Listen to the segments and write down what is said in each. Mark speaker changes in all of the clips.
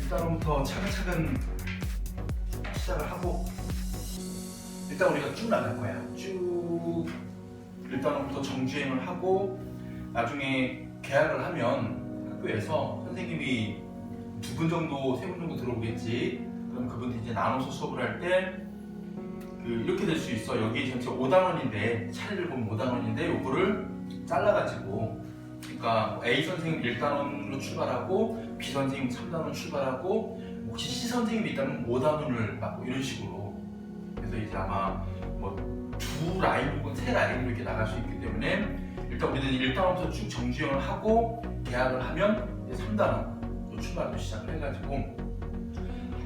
Speaker 1: 일단부터 차근차근 시작을 하고 일단 우리가 쭉 나갈 거야. 쭉 일단부터 정주행을 하고 나중에 계약을 하면 학교에서 선생님이 2분 정도, 3분 정도 들어오겠지. 그럼 그분들이 이제 나눠서 수업을 할 때 이렇게 될 수 있어. 여기 전체 5단원인데 차례를 보면 5단원인데 요거를 잘라가지고 그러니까 A 선생님 1단원으로 출발하고 B 선생님 3단원 출발하고 혹시 C 선생님이 있다면 5단원을 맡고 이런 식으로. 그래서 이제 아마 뭐 2라인 혹은 3라인으로 이렇게 나갈 수 있기 때문에 일단 우리는 1단원부터 쭉 정주행을 하고 계약을 하면 이제 3단원 출발로 시작을 해가지고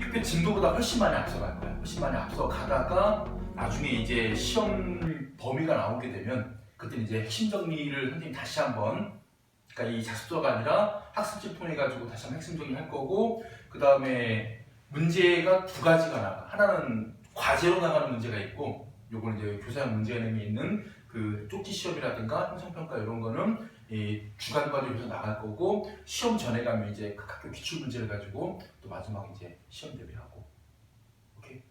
Speaker 1: 학교 진도보다 훨씬 많이 앞서갈 거야. 훨씬 많이 앞서가다가 나중에 이제 시험 범위가 나오게 되면 그때 이제 핵심 정리를 선생님이 다시 한번, 그러니까 이 자습서가 아니라 학습지 통해 가지고 다시 한번 핵심 정리할 거고, 그 다음에 문제가 2가지가 나가. 하나는 과제로 나가는 문제가 있고, 요거는 이제 교사형 문제nem이 있는 그 쪽지 시험이라든가 형성평가 이런 거는 이 주간 과제로서 나갈 거고, 시험 전에 가면 이제 각 학교 기출 문제를 가지고 또 마지막 이제 시험 대비하고. 오케이.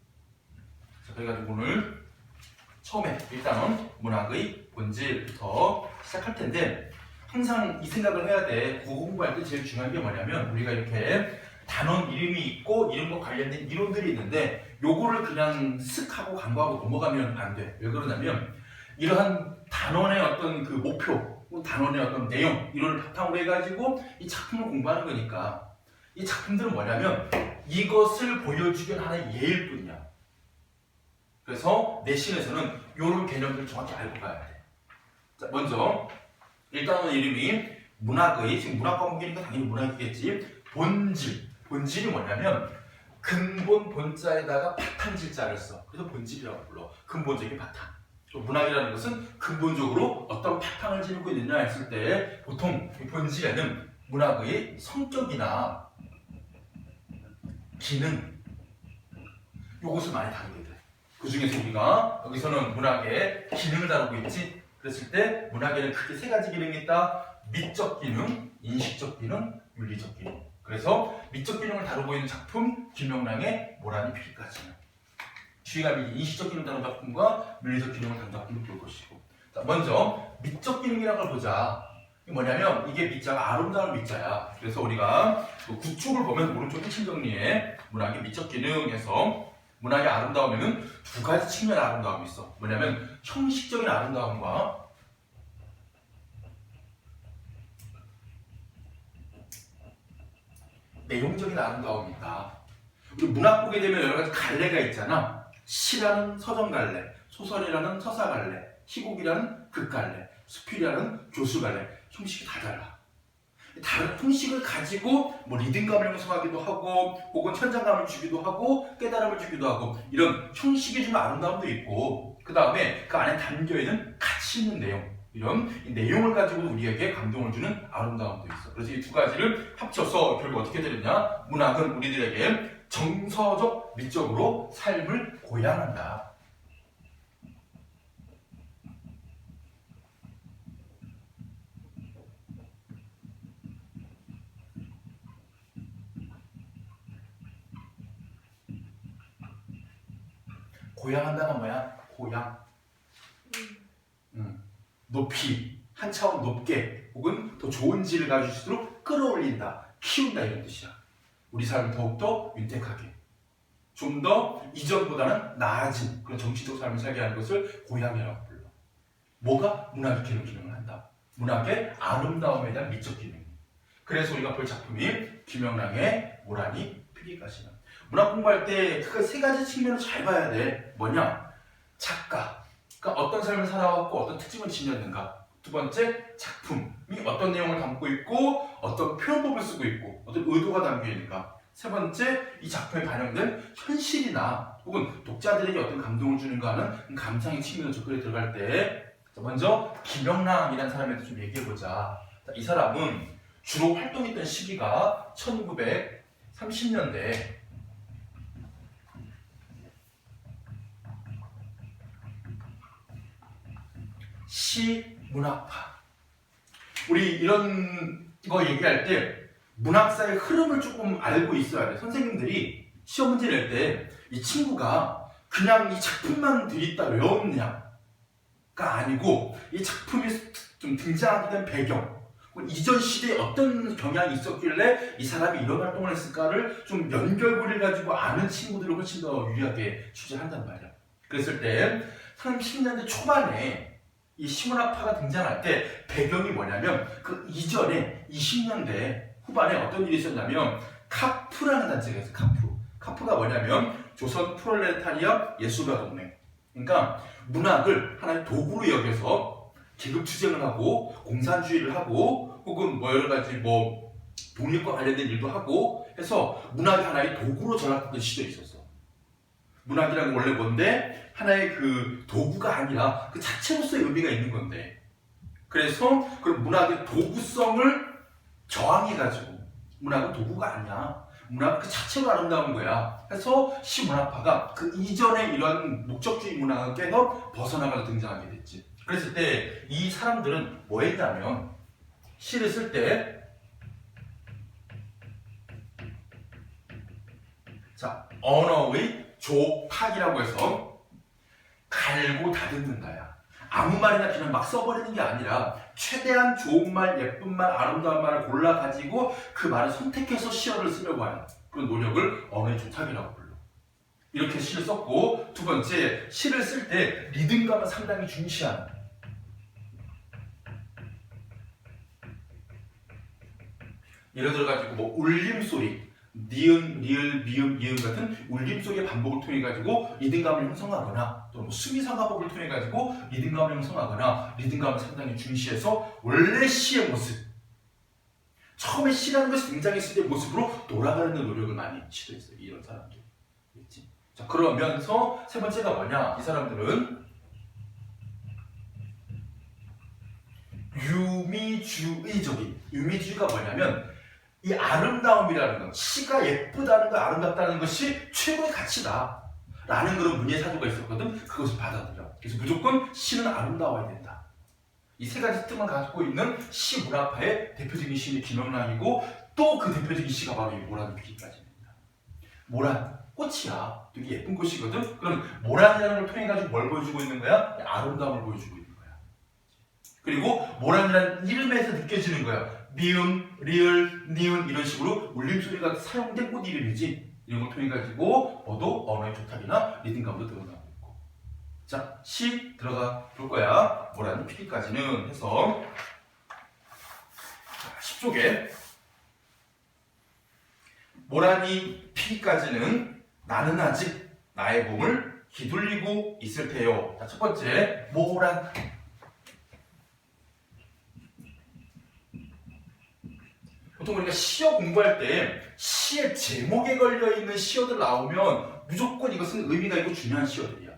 Speaker 1: 자, 그래가지고 오늘 처음에 일단은 문학의 본질부터 시작할 텐데, 항상 이 생각을 해야 돼. 국어 공부할 때 제일 중요한 게 뭐냐면 우리가 이렇게 단원 이름이 있고 이름과 관련된 이론들이 있는데 요거를 그냥 쓱 하고 간과하고 넘어가면 안 돼. 왜 그러냐면 이러한 단원의 어떤 그 목표, 단원의 어떤 내용, 이론을 바탕으로 해가지고 이 작품을 공부하는 거니까 이 작품들은 뭐냐면 이것을 보여주긴 하는 예일 뿐이야. 그래서 내신에서는 이런 개념들을 정확히 알고 가야 돼. 자, 먼저 일단은 이름이 문학의, 지금 문학 과목이니까 당연히 문학이겠지. 본질이 뭐냐면 근본 본자에다가 바탕질자를 써. 그래서 본질이라고 불러. 근본적인 바탕. 문학이라는 것은 근본적으로 어떤 바탕을 지니고 있느냐 했을 때 보통 이 본질에는 문학의 성격이나 기능 요것을 많이 다루게 돼. 그 중에서 우리가 여기서는 문학의 기능을 다루고 있지. 그랬을 때 문학에는 크게 3가지 기능이 있다. 미적 기능, 인식적 기능, 윤리적 기능. 그래서 미적 기능을 다루고 있는 작품 김명랑의 모란이 필까지는 주의가 인식적 기능을 다룬 작품과 윤리적 기능을 다룬 작품을 볼 것이고. 자, 먼저 미적 기능이라는 걸 보자. 이게 뭐냐면 이게 미자가 아름다운 미자야. 그래서 우리가 구축을 보면 오른쪽 핵심 정리에 문학의 미적 기능에서 문학의 아름다움에는 2가지 측면의 아름다움이 있어. 뭐냐면 형식적인 아름다움과 내용적인 아름다움이 있다. 우리 문학 보게 되면 여러 가지 갈래가 있잖아. 시라는 서정 갈래, 소설이라는 서사 갈래, 희곡이라는 극 갈래, 수필이라는 교수 갈래. 형식이 다 달라. 다른 형식을 가지고 뭐 리듬감을 형성하기도 하고 혹은 현장감을 주기도 하고 깨달음을 주기도 하고 이런 형식이 주는 아름다움도 있고, 그 다음에 그 안에 담겨있는 가치 있는 내용, 이런 내용을 가지고 우리에게 감동을 주는 아름다움도 있어. 그래서 이 2가지를 합쳐서 결국 어떻게 되느냐, 문학은 우리들에게 정서적 미적으로 삶을 고양한다. 고양한다가 뭐야? 고양. 높이, 한 차원 높게 혹은 더 좋은 질을 가질수록 끌어올린다, 키운다 이런 뜻이야. 우리 삶을 더욱더 윤택하게, 좀 더 이전보다는 나아진 그런 정치적 삶을 살게 하는 것을 고양이라고 불러. 뭐가? 문학의 기능을 한다. 문학의 아름다움에 대한 미적 기능. 그래서 우리가 볼 작품이 김명랑의 모란이 피기까지는. 문학 공부할 때 그 3가지 측면을 잘 봐야 돼. 뭐냐? 작가, 그러니까 어떤 삶을 살아왔고 어떤 특징을 지녔는가. 2번째, 작품이 어떤 내용을 담고 있고 어떤 표현법을 쓰고 있고 어떤 의도가 담겨 있는가. 3번째, 이 작품에 반영된 현실이나 혹은 독자들에게 어떤 감동을 주는가 하는 감상의 측면으로 접근에 들어갈 때, 먼저 김명랑이라는 사람에 대해서 좀 얘기해보자. 이 사람은 주로 활동했던 시기가 1930년대 시문학파. 우리 이런 거 얘기할 때 문학사의 흐름을 조금 알고 있어야 돼. 선생님들이 시험 문제 낼 때 이 친구가 그냥 이 작품만 들이다 외웠냐가 아니고 이 작품이 좀 등장하게 된 배경, 이전 시대에 어떤 경향이 있었길래 이 사람이 이런 활동을 했을까를 좀 연결고리를 가지고 아는 친구들을 훨씬 더 유리하게 취재한단 말이야. 그랬을 때 30년대 초반에 이 시문학파가 등장할 때 배경이 뭐냐면 그 이전에 20년대 후반에 어떤 일이 있었냐면 카프라는 단체가 있어요. 카프가 뭐냐면 조선 프롤레타리아 예술가 동맹. 그러니까 문학을 하나의 도구로 여겨서 계급 투쟁을 하고 공산주의를 하고 혹은 뭐 여러 가지 뭐 독립과 관련된 일도 하고 해서 문학이 하나의 도구로 전락했던 시절이 있었어. 문학이라는 건 원래 뭔데 하나의 그 도구가 아니라 그 자체로서의 의미가 있는 건데, 그래서 그 문학의 도구성을 저항해가지고 문학은 도구가 아니야, 문학은 그 자체로 아름다운 거야. 그래서 시문학파가 그 이전에 이러한 목적주의 문학을 깨서 벗어나가서 등장하게 됐지. 그랬을 때 이 사람들은 뭐 했냐면 시를 쓸 때 자, 언어의 조팍이라고 해서 갈고 다듬는다야. 아무 말이나 그냥 막 써버리는 게 아니라 최대한 좋은 말, 예쁜 말, 아름다운 말을 골라가지고 그 말을 선택해서 시어를 쓰려고 하는 그런 노력을 언어의 조탁이라고 불러. 이렇게 시를 썼고, 두 번째, 시를 쓸 때 리듬감을 상당히 중시하는, 예를 들어가지고 뭐 울림소리, 니은, 리을, 미음, 이음 같은 울림소리의 반복을 통해 가지고 리듬감을 형성하거나 또 뭐 수미상가법을 통해 가지고 리듬감을 형성하거나 리듬감을 상당히 중시해서 원래 시의 모습, 처음에 시라는 것이 등장했을 때 모습으로 돌아가는 노력을 많이 시도했어요. 이런 사람들. 그렇지? 자, 그러면서 세 번째가 뭐냐? 이 사람들은 유미주의적인, 유미주의가 뭐냐면 이 아름다움이라는 것, 시가 예쁘다는 것, 아름답다는 것이 최고의 가치다 라는 그런 문예 사조가 있었거든. 그것을 받아들여. 그래서 무조건 시는 아름다워야 된다. 이 세 가지 특징을 가지고 있는 시 문학파의 대표적인 시인이 김영란이고, 또 그 대표적인 시가 바로 이 모란피기까지입니다. 모란, 꽃이야. 되게 예쁜 꽃이거든. 그럼 모란이라는 걸 통해 가지고 뭘 보여주고 있는 거야? 아름다움을 보여주고 있는 거야. 그리고 모란이라는 이름에서 느껴지는 거야. 미음, 리을, 니은 이런 식으로 울림소리가 사용된 꽃 이름이지. 이런 걸 통해 가지고 모두 언어의 조탁이나 리듬감도 드러나고 있고. 자, 시 들어가 볼 거야. 모란 피기까지는 해서 10쪽에 모란이 피기까지는 나는 아직 나의 몸을 휘둘리고 있을 테요. 자, 첫 번째 모란. 보통 우리가 시어 공부할 때 시의 제목에 걸려있는 시어들 나오면 무조건 이것은 의미가 있고 중요한 시어들이야.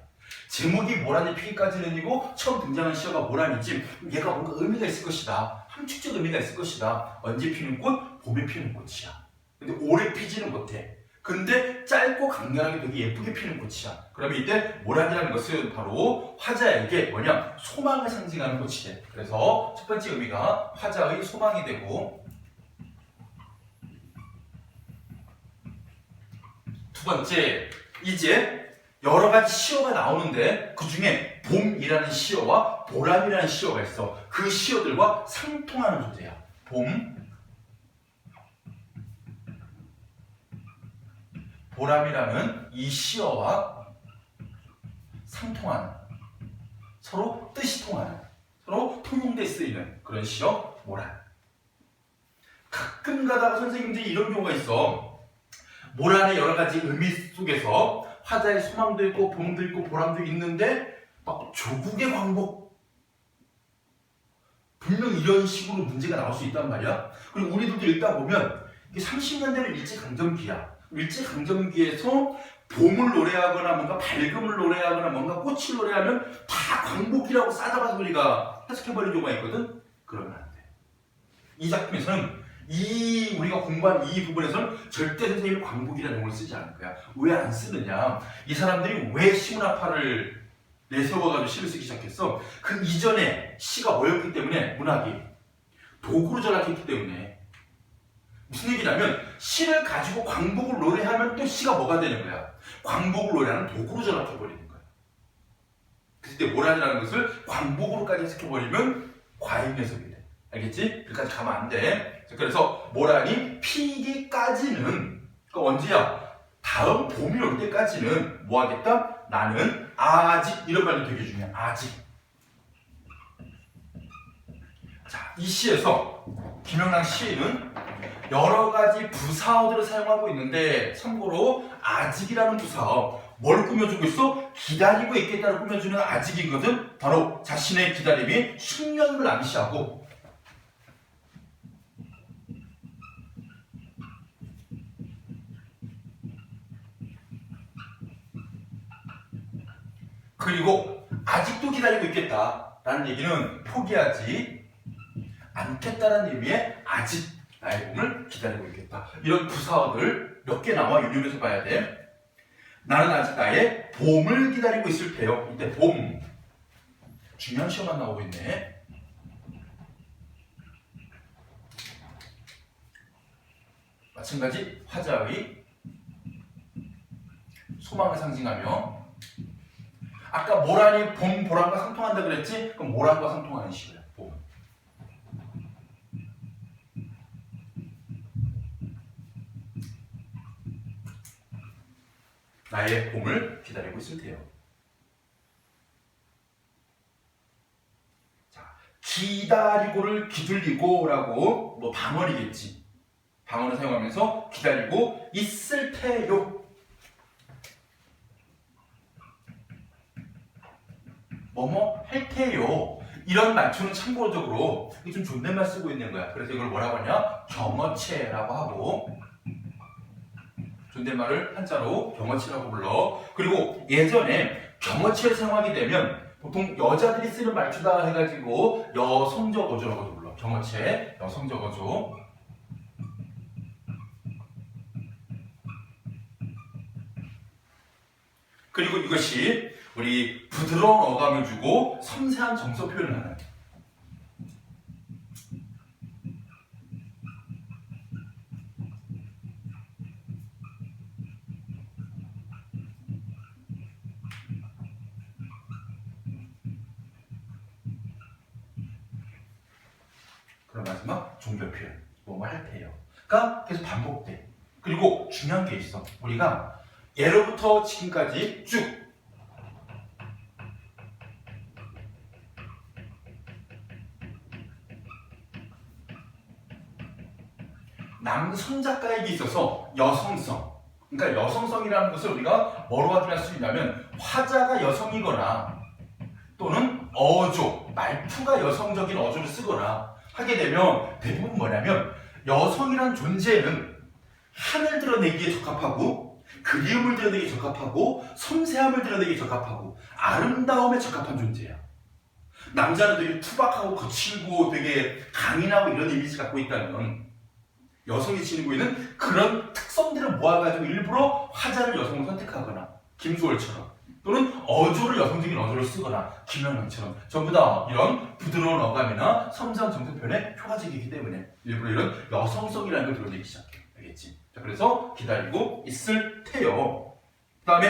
Speaker 1: 제목이 모란이 피기까지는이고 처음 등장한 시어가 모란이지, 얘가 뭔가 의미가 있을 것이다, 함축적 의미가 있을 것이다. 언제 피는 꽃? 봄에 피는 꽃이야. 근데 오래 피지는 못해. 근데 짧고 강렬하게 되게 예쁘게 피는 꽃이야. 그러면 이때 모란이라는 것은 바로 화자에게 뭐냐? 소망을 상징하는 꽃이 돼. 그래서 첫 번째 의미가 화자의 소망이 되고, 두 번째, 이제 여러 가지 시어가 나오는데 그 중에 봄이라는 시어와 보람이라는 시어가 있어. 그 시어들과 상통하는 존재야. 봄, 보람이라는 이 시어와 상통하는, 서로 뜻이 통하는, 서로 통용돼 쓰이는 그런 시어, 모란. 가끔 가다가 선생님들이 이런 경우가 있어. 모란의 여러 가지 의미 속에서 화자의 소망도 있고 봄도 있고 보람도 있는데 막 조국의 광복, 분명 이런 식으로 문제가 나올 수 있단 말이야. 그리고 우리들도 읽다 보면 이게 30년대는 일제강점기야. 일제강점기에서 봄을 노래하거나 뭔가 밝음을 노래하거나 뭔가 꽃을 노래하면 다 광복이라고 싸잡아서 우리가 해석해버리는 경우가 있거든. 그러면 안 돼. 이 작품에서는 우리가 공부한 이 부분에서는 절대 선생님이 광복이라는 용어를 쓰지 않을 거야. 왜 안 쓰느냐? 이 사람들이 왜 시문학파를 내세워가지고 시를 쓰기 시작했어? 그 이전에 시가 뭐였기 때문에, 문학이 도구로 전락했기 때문에. 무슨 얘기냐면 시를 가지고 광복을 노래하면 또 시가 뭐가 되는 거야? 광복을 노래하는 도구로 전락해버리는 거야. 그때 모란이라는 것을 광복으로까지 해석해버리면 과잉 해석이 돼. 알겠지? 여기까지 가면 안 돼. 그래서 모란이 피기까지는 그 언제야? 다음 봄이 올 때까지는 뭐 하겠다? 나는 아직 이런 말이 되게 중요해. 아직. 자, 이 시에서 김영랑 시인은 여러 가지 부사어들을 사용하고 있는데 참고로 아직이라는 부사어 뭘 꾸며주고 있어? 기다리고 있겠다를 꾸며주는 아직이거든. 바로 자신의 기다림이 숙련을 암시하고 그리고 아직도 기다리고 있겠다라는 얘기는 포기하지 않겠다라는 의미의 아직 나의 봄을 기다리고 있겠다. 이런 부사어들 몇 개 나와 유념해서 봐야 돼. 나는 아직 나의 봄을 기다리고 있을 테요. 이때 봄 중요한 시험만 나오고 있네. 마찬가지 화자의 소망을 상징하며 아까 모란이 봄, 보람과 상통한다 그랬지? 그럼 모란과 상통하는 시야. 봄. 나의 봄을 기다리고 있을 테요. 자, 기다리고를 기둘리고라고 뭐 방언이겠지. 방언을 사용하면서 기다리고 있을 테요. 뭐뭐 할 테요. 이런 말투는 참고적으로 좀 존댓말 쓰고 있는 거야. 그래서 이걸 뭐라고 하냐? 경어체라고 하고 존댓말을 한자로 경어체라고 불러. 그리고 예전에 경어체를 사용하게 되면 보통 여자들이 쓰는 말투다 해가지고 여성적 어조라고도 불러. 경어체, 여성적 어조. 그리고 이것이 우리 부드러운 어감을 주고 섬세한 정서 표현을 하는. 그럼 마지막 종결 표현. 뭐뭐 할 테요.가 계속 반복돼. 그리고 중요한 게 있어. 우리가 예로부터 지금까지 쭉 남성 작가에게 있어서 여성성, 그러니까 여성성이라는 것을 우리가 뭐로 확인할 수 있냐면 화자가 여성이거나 또는 어조, 말투가 여성적인 어조를 쓰거나 하게 되면 대부분 뭐냐면 여성이란 존재는 한을 드러내기에 적합하고 그리움을 드러내기에 적합하고 섬세함을 드러내기에 적합하고 아름다움에 적합한 존재야. 남자는 되게 투박하고 거칠고 되게 강인하고 이런 이미지 갖고 있다면 여성이 지니고 있는 그런 특성들을 모아가지고 일부러 화자를 여성으로 선택하거나 김소월처럼 또는 어조를 여성적인 어조를 쓰거나 김연아처럼 전부 다 이런 부드러운 어감이나 섬세한 정서 표현에 효과적이기 때문에 일부러 이런 여성성이라는 걸 드러내기 시작해. 알겠지? 자, 그래서 기다리고 있을 테요. 그 다음에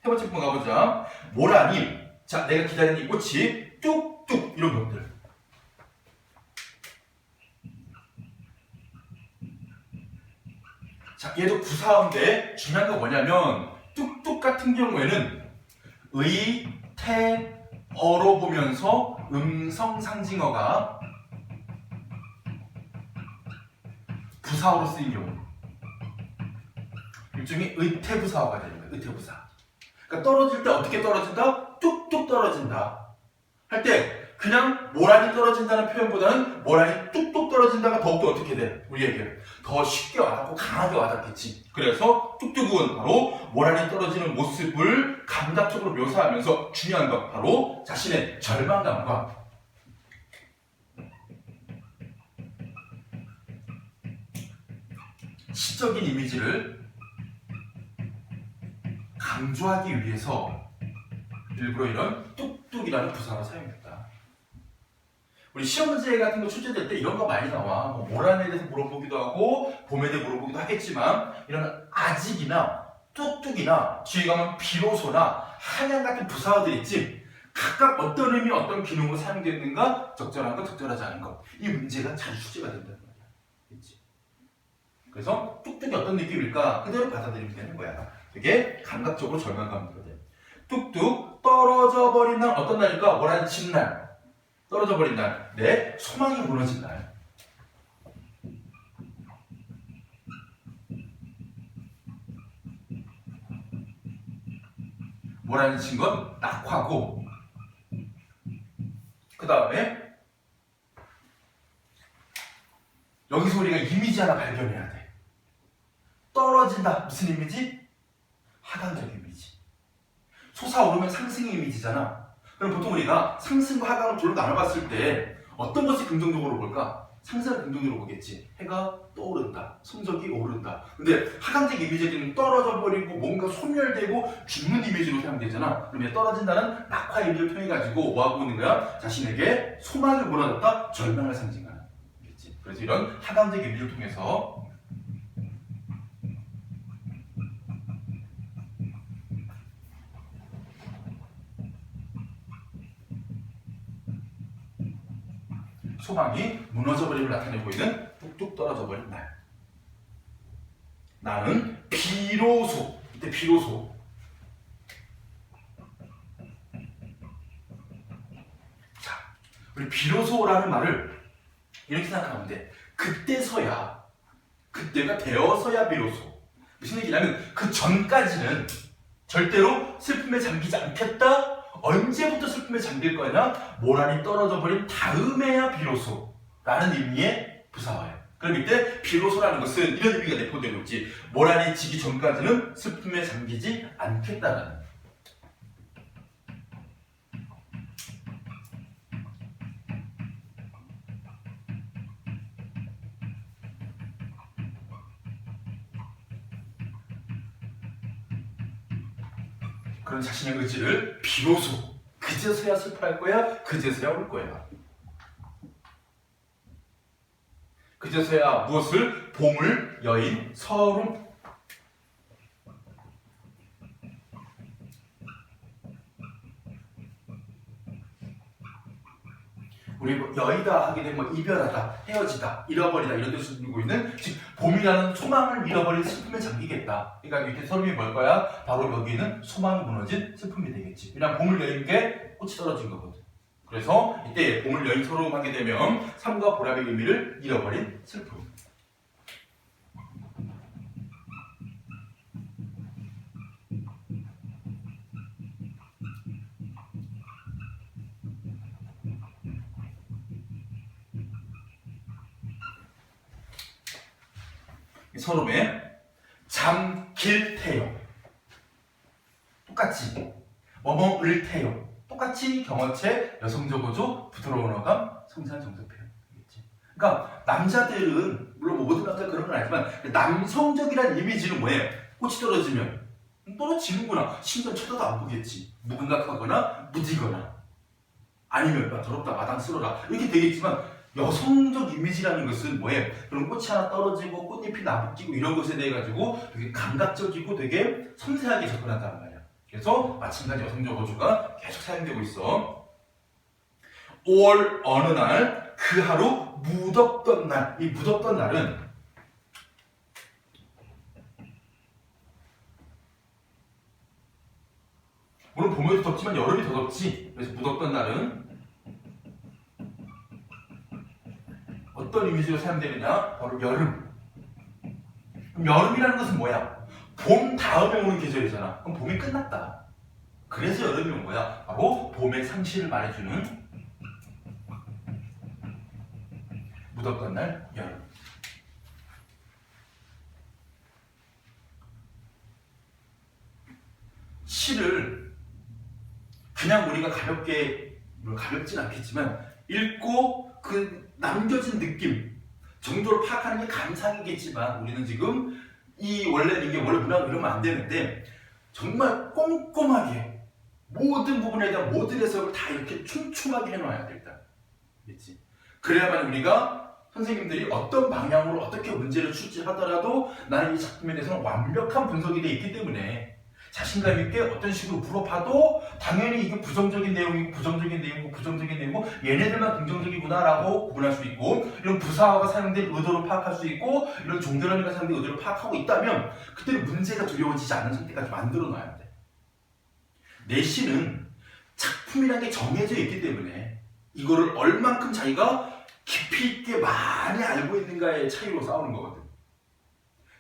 Speaker 1: 세 번째 분 가보자. 모란이 자 내가 기다리는 이 꽃이 뚝뚝 이런 것들. 자, 얘도 부사어인데 중요한 건 뭐냐면 뚝뚝 같은 경우에는 의, 태, 어로 보면서 음성 상징어가 부사어로 쓰인 경우 일종의 의태부사어가 되는 거예요. 의태부사. 그러니까 떨어질 때 어떻게 떨어진다? 뚝뚝 떨어진다. 할 때 그냥 모란이 떨어진다는 표현보다는 모란이 뚝뚝 떨어진다가 더욱더 어떻게 돼? 우리에게 더 쉽게 와닿고 강하게 와닿겠지. 그래서 뚝뚝은 바로 모란이 떨어지는 모습을 감각적으로 묘사하면서 중요한 건 바로 자신의 절망감과 시적인 이미지를 강조하기 위해서 일부러 이런 뚝뚝이라는 부사를 사용했다. 우리 시험 문제 같은 거 출제될 때 이런 거 많이 나와. 뭐 모란에 대해서 물어보기도 하고 봄에 대해 물어보기도 하겠지만 이런 아직이나 뚝뚝이나 뒤에 가면 비로소나 한양 같은 부사어들 있지. 각각 어떤 의미, 어떤 기능으로 사용되는가, 적절한 것, 적절하지 않은 것. 이 문제가 자주 출제가 된다는 말이야. 그렇지? 그래서 뚝뚝이 어떤 느낌일까? 그대로 받아들이면 되는 거야. 되게 감각적으로 절감감이 들어야 돼. 뚝뚝 떨어져 버린 날 어떤 날일까? 몰아친 날. 떨어져 버린 날. 내 소망이 무너진 날. 몰아친 건 낙화고, 그 다음에 여기서 우리가 이미지 하나 발견해야 돼. 떨어진다. 무슨 이미지? 하강적 이미지. 솟아오르면 상승의 이미지잖아. 그럼 보통 우리가 상승과 하강을 둘로 나눠봤을 때 어떤 것이 긍정적으로 볼까? 상승을 긍정적으로 보겠지. 해가 떠오른다. 성적이 오른다. 근데 하강적 이미지는 떨어져 버리고 뭔가 소멸되고 죽는 이미지로 사용되잖아. 그러면 떨어진다는 낙화 이미지를 통해가지고 뭐 하고 있는 거야? 자신에게 소망이 무너졌다. 절망을 상징하는. 그렇지? 그래서 이런 하강적 이미지를 통해서 소망이 무너져버림을 나타내고 있는 뚝뚝 떨어져버린 날. 나는 비로소, 이때 비로소. 자, 우리 비로소라는 말을 이렇게 생각하면 돼. 그때서야, 그때가 되어서야 비로소. 무슨 얘기냐면 그 전까지는 절대로 슬픔에 잠기지 않겠다. 언제부터 슬픔에 잠길 거냐? 모란이 떨어져 버린 다음에야 비로소 라는 의미의 부사어예요. 그럼 이때 비로소라는 것은 이런 의미가 내포되고 있지. 모란이 지기 전까지는 슬픔에 잠기지 않겠다라는. 그런 자신의 의지를 비로소 그제서야 슬퍼할 거야. 그제서야 올 거야. 그제서야 무엇을? 봄을, 여인, 서름. 우리 여의다 하게 되면 뭐 이별하다, 헤어지다, 잃어버리다 이런 뜻을 들고 있는 즉 봄이라는 소망을 잃어버린 슬픔에 잠기겠다. 그러니까 이렇게 서름이 뭘 거야? 바로 여기는 소망이 무너진 슬픔이 되겠지. 왜냐면 봄을 여인 게 꽃이 떨어진 거거든. 그래서 이때 봄을 여인 서름 하게 되면 삶과 보람의 의미를 잃어버린 슬픔. 서름에 잠길테요. 똑같이 뭐뭐을테요. 똑같이 경어체, 여성적어조, 부드러운 어감, 성실한 정석 표현. 그러니까 남자들은 물론 모든 남자가 그런 건 아니지만 남성적이라는 이미지는 뭐예요? 꽃이 떨어지면 떨어지는구나. 심지어 쳐다도 안 보겠지. 무감각하거나 무디거나 아니면 더럽다 마당 쓸어라 이렇게 되겠지만 여성적 이미지라는 것은 뭐예요? 그런 꽃이 하나 떨어지고 꽃잎이 나부끼고 이런 것에 대해 가지고 되게 감각적이고 되게 섬세하게 접근한단 말이야. 그래서 마찬가지 여성적 어조가 계속 사용되고 있어. 5월 어느 날 그 하루 무덥던 날. 이 무덥던 날은 물론 봄에도 덥지만 여름이 더 덥지. 그래서 무덥던 날은 어떤 이미지로 사용되느냐? 바로 여름. 그럼 여름이라는 것은 뭐야? 봄 다음에 오는 계절이잖아. 그럼 봄이 끝났다. 그래서 여름이 온 거야. 바로 봄의 상실을 말해주는 무덥던 날 여름. 시를 그냥 우리가 가볍진 않겠지만 읽고 그 남겨진 느낌 정도를 파악하는 게 감상이겠지만 우리는 지금 원래 문학을 이러면 안 되는데 정말 꼼꼼하게 모든 부분에 대한 모든 해석을 다 이렇게 촘촘하게 해놔야 돼. 일단 그렇지? 그래야만 우리가 선생님들이 어떤 방향으로 어떻게 문제를 출제하더라도 나는 이 작품에 대해서는 완벽한 분석이 되어 있기 때문에 자신감 있게 어떤 식으로 물어봐도 당연히 이게 부정적인 내용이고 부정적인 내용이고 부정적인 내용이고 얘네들만 긍정적이구나라고 구분할 수 있고 이런 부사어가 사용된 의도를 파악할 수 있고 이런 종결어미가 사용된 의도를 파악하고 있다면 그때는 문제가 두려워지지 않는 상태까지 만들어 놔야 돼. 내신은 작품이라는 게 정해져 있기 때문에 이거를 얼만큼 자기가 깊이 있게 많이 알고 있는가의 차이로 싸우는 거거든.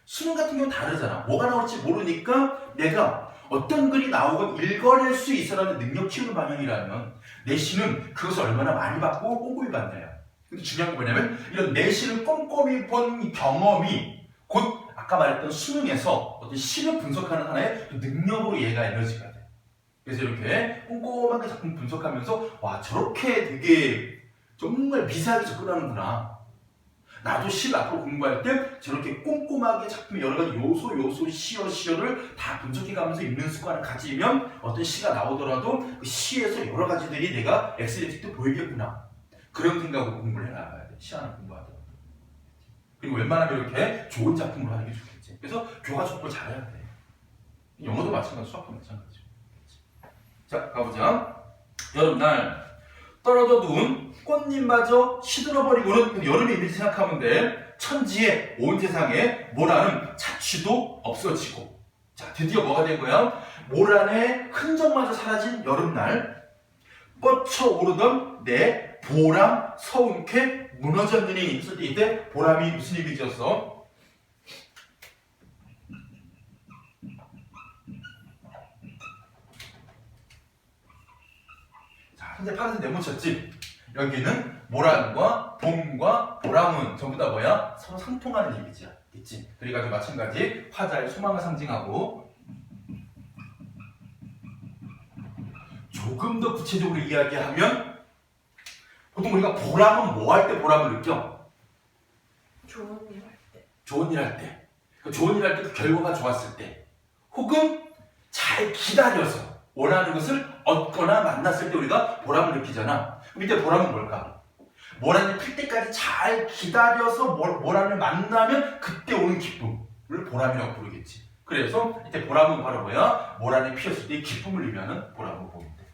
Speaker 1: 수능 같은 경우는 다르잖아. 뭐가 나올지 모르니까 내가 어떤 글이 나오건 읽어낼 수 있어라는 능력 키우는 방향이라면 내신은 그것을 얼마나 많이 받고 꼼꼼히 받나요. 근데 중요한 건 뭐냐면 이런 내신을 꼼꼼히 본 경험이 곧 아까 말했던 수능에서 어떤 시를 분석하는 하나의 능력으로 얘가 에너지가 돼. 그래서 이렇게 꼼꼼하게 작품 분석하면서 와 저렇게 되게 정말 미세하게 접근하는구나. 나도 시를 앞으로 공부할 때 저렇게 꼼꼼하게 작품의 여러 가지 요소, 시어를 다 분석해가면서 읽는 습관을 가지면 어떤 시가 나오더라도 그 시에서 여러 가지들이 내가 엑셀에 때 보이겠구나. 그런 생각으로 공부를 해나가야 돼. 시 하나 공부하더라도. 그리고 웬만하면 이렇게 좋은 작품으로 하는 게 좋겠지. 그래서 교과서를 잘해야 돼. 영어도 마찬가지, 수학도 마찬가지고. 자, 가보자. 여름날 떨어져 누운 꽃잎마저 시들어버리고는 여름의 이미지 생각하면 돼. 천지에 온 세상에 모라는 자취도 없어지고. 자, 드디어 뭐가 된 거야? 모란의 흔적마저 사라진 여름날 뻗쳐오르던 내 보람 서운케 무너졌느니 했을 때 이때 보람이 무슨 이미지였어? 자, 현재 파란색 네모쳤지? 여기는 모란과 봄과 보람은 전부 다 뭐야? 서로 상통하는 이미지야. 있지? 그래가지고 마찬가지 화자의 소망을 상징하고 조금 더 구체적으로 이야기하면 보통 우리가 보람은 뭐 할 때 보람을 느껴?
Speaker 2: 좋은 일 할 때.
Speaker 1: 좋은 일 할 때. 좋은 일 할 때 그 결과가 좋았을 때. 혹은 잘 기다려서 원하는 것을 얻거나 만났을 때 우리가 보람을 느끼잖아. 그럼 이때 보람은 뭘까? 모란이 필 때까지 잘 기다려서 모란을 만나면 그때 오는 기쁨을 보람이라고 부르겠지. 그래서 이때 보람은 바로 뭐야? 모란이 피었을 때의 기쁨을 의미하는 보람으로 보면 돼.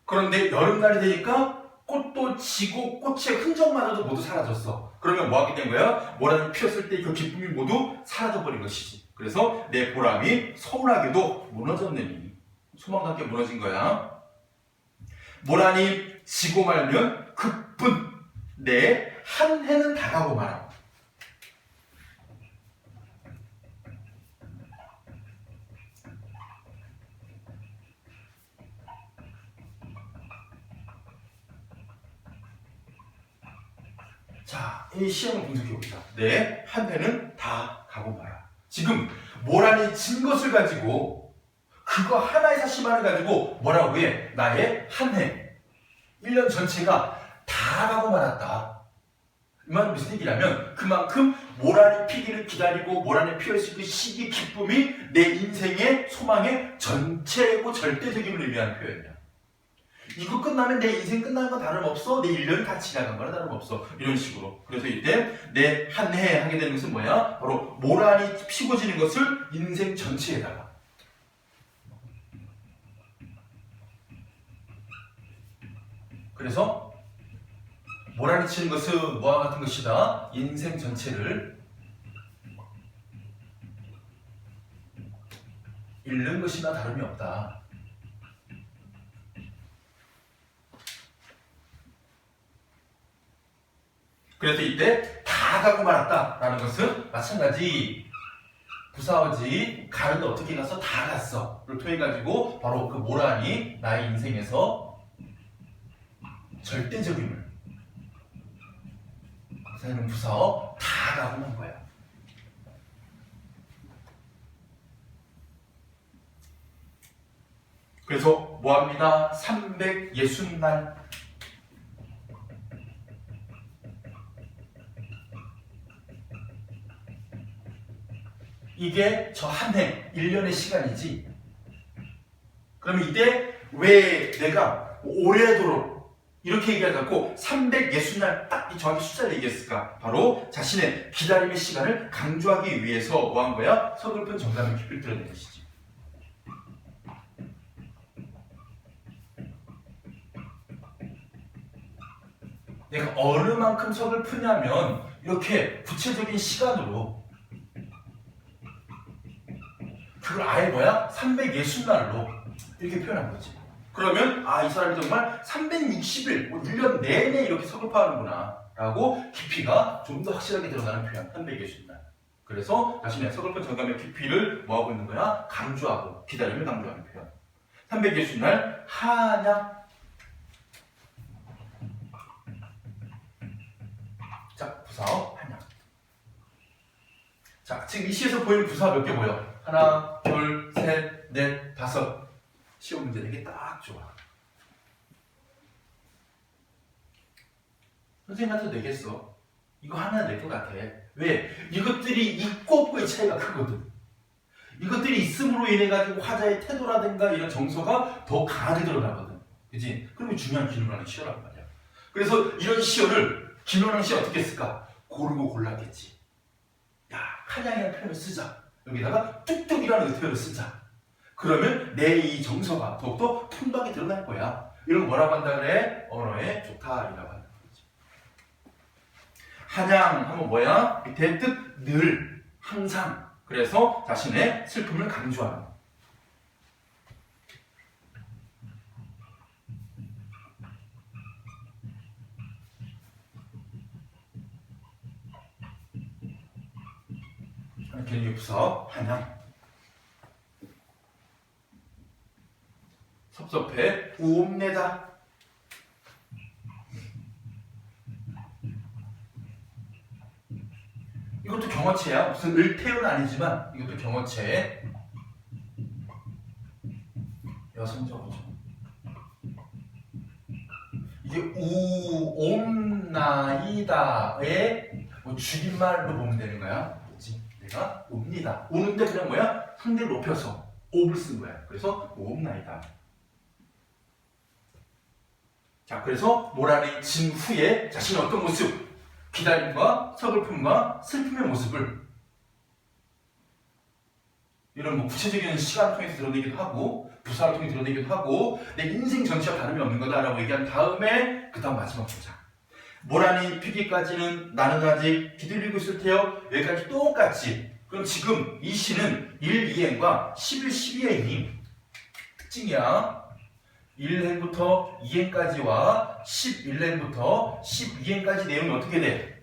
Speaker 1: 그런데 여름날이 되니까 꽃도 지고 꽃의 흔적마저도 모두 사라졌어. 그러면 뭐 하게 된 거야? 모란이 피었을 때 그 기쁨이 모두 사라져버린 것이지. 그래서 내 보람이 서운하게도 무너졌느니 소망과 함께 무너진 거야. 모란이 지고 말면 급분 내 한 해는 다 가고 말아. 자, 이 시험을 분석해보자. 내 한 해는 다 가고 말아. 지금 모란이 진 것을 가지고 그거 하나의 사실만을 가지고 뭐라고 해? 나의 한 해, 1년 전체가 다 가고 말았다. 이 말은 무슨 얘기냐면 그만큼 모란이 피기를 기다리고 모란이 피어있을 그 시기 기쁨이 내 인생의 소망의 전체고 절대적임을 의미하는 표현이야. 이거 끝나면 내 인생 끝나는 건 다름없어. 내 1년이 다 지나간 거나 다름없어. 이런 식으로. 그래서 이때 내 한 해 하게 되는 것은 뭐야? 바로 모란이 피고 지는 것을 인생 전체에다가. 그래서 모란이 치는 것은 뭐와 같은 것이다. 인생 전체를 잃는 것이나 다름이 없다. 그래서 이때 다 가고 말았다라는 것은 마찬가지 부사어지 가는데 어떻게 가서 다 갔어를 통해 가지고 바로 그 모란이 나의 인생에서 절대적임을 나타내는 부사어 다 가고 만 거야. 그래서 뭐합니다? 360날. 이게 저 한 해, 1년의 시간이지. 그럼 이때 왜 내가 오래도록 이렇게 얘기하지 않고 360날 딱 정확히 숫자를 얘기했을까? 바로 자신의 기다림의 시간을 강조하기 위해서 뭐 한 거야? 서글픈 정감의 깊이를 드러낸 것이지. 내가 어느 만큼 서글프냐면 이렇게 구체적인 시간으로 그걸 아예 뭐야? 360날로 이렇게 표현한 거지. 그러면 이 사람이 정말 360일, 1년 내내 이렇게 서글퍼하는구나 라고 깊이가 좀 더 확실하게 드러나는 표현, 360날. 그래서 자신의 서글픈 정감의 깊이를 뭐하고 있는 거야? 강조하고 기다림을 강조하는 표현. 360날 한약. 자, 부사어 한약. 자, 지금 이 시에서 보이는 부사 몇 개 보여? 하나, 둘, 셋, 넷, 다섯. 시험 문제 되게 딱 좋아. 선생님한테 내겠어. 이거 하나 낼 것 같아. 왜? 이것들이 있고 없고의 차이가 크거든. 이것들이 있음으로 인해 가지고 화자의 태도라든가 이런 정서가 더 강하게 드러나거든. 그치? 그리고 중요한 기능하는 시어란 말이야. 그래서 이런 시어를 김연왕 씨 어떻게 쓸까? 고르고 골랐겠지. 야, 한양이라는 표현을 쓰자. 여기다가 뚝뚝이라는 표현을 쓰자. 그러면 내 이 정서가 더욱더 풍부하게 드러날 거야. 이런 거 뭐라고 한다 그래? 언어의 조타이라고 한다 그러지. 한양 하면 뭐야? 밑에 뜻 늘, 항상. 그래서 자신의 슬픔을 강조하는. 개념 부사 한양. 섭섭해 우옵내다. 이것도 경어체야. 무슨 을태어는 아니지만 이것도 경어체. 여성적어죠. 이게 우옵나이다의 뭐 줄임말로 보면 되는 거야. 그렇지? 내가 옵니다. 오는데 그냥 뭐야? 상대를 높여서 옵을 쓴 거야. 그래서 옵나이다. 자, 그래서 모란이 진 후에 자신의 어떤 모습, 기다림과 서글픔과 슬픔의 모습을 이런 뭐 구체적인 시간을 통해서 드러내기도 하고 부사를 통해 드러내기도 하고 내 인생 전체와 다름이 없는 거다라고 얘기한 다음에 그 다음 마지막 보자. 모란이 피기까지는 나는 아직 기다리고 있을 테요. 여기까지 똑같이. 그럼 지금 이 시는 1, 2행과 11, 12행이 특징이야. 1행부터 2행까지와 11행부터 12행까지 내용이 어떻게 돼?